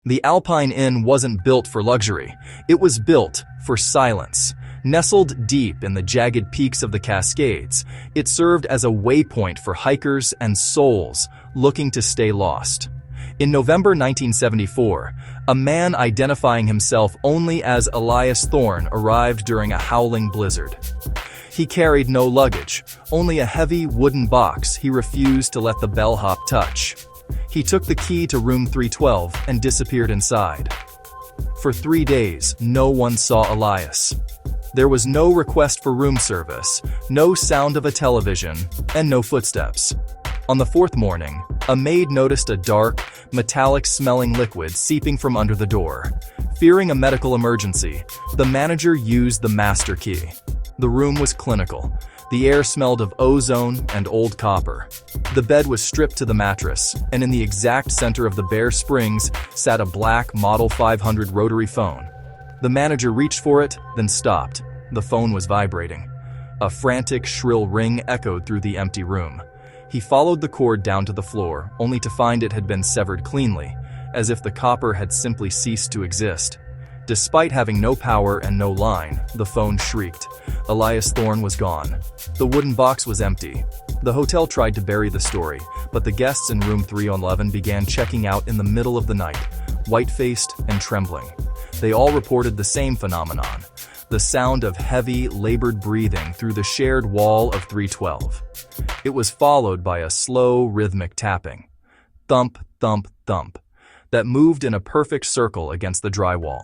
The Alpine Inn wasn't built for luxury. It was built for silence. Nestled deep in the jagged peaks of the Cascades, it served as a waypoint for hikers and souls looking to stay lost. In November 1974, a man identifying himself only as Elias Thorne arrived during a howling blizzard. He carried no luggage, only a heavy wooden box he refused to let the bellhop touch. He took the key to room 312 and disappeared inside. For 3 days, no one saw Elias. There was no request for room service, no sound of a television, and no footsteps. On the 4th morning, a maid noticed a dark, metallic-smelling liquid seeping from under the door. Fearing a medical emergency, the manager used the master key. The room was clinical. The air smelled of ozone and old copper. The bed was stripped to the mattress, and in the exact center of the bare springs sat a black Model 500 rotary phone. The manager reached for it, then stopped. The phone was vibrating. A frantic, shrill ring echoed through the empty room. He followed the cord down to the floor, only to find it had been severed cleanly, as if the copper had simply ceased to exist. Despite having no power and no line, the phone shrieked. Elias Thorne was gone. The wooden box was empty. The hotel tried to bury the story, but the guests in room 311 began checking out in the middle of the night, white-faced and trembling. They all reported the same phenomenon, the sound of heavy, labored breathing through the shared wall of 312. It was followed by a slow, rhythmic tapping. Thump, thump, thump, that moved in a perfect circle against the drywall.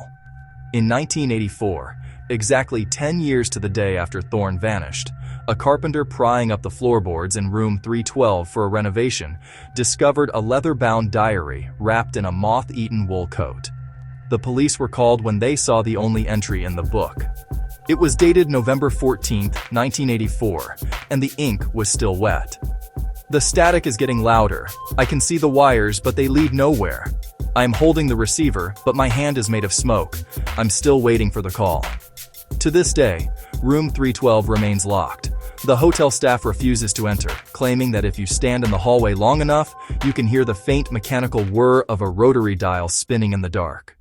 In 1984, exactly 10 years to the day after Thorne vanished, a carpenter prying up the floorboards in room 312 for a renovation discovered a leather-bound diary wrapped in a moth-eaten wool coat. The police were called when they saw the only entry in the book. It was dated November 14, 1984, and the ink was still wet. The static is getting louder. I can see the wires, but they lead nowhere. I am holding the receiver, but my hand is made of smoke. I'm still waiting for the call. To this day, room 312 remains locked. The hotel staff refuses to enter, claiming that if you stand in the hallway long enough, you can hear the faint mechanical whir of a rotary dial spinning in the dark.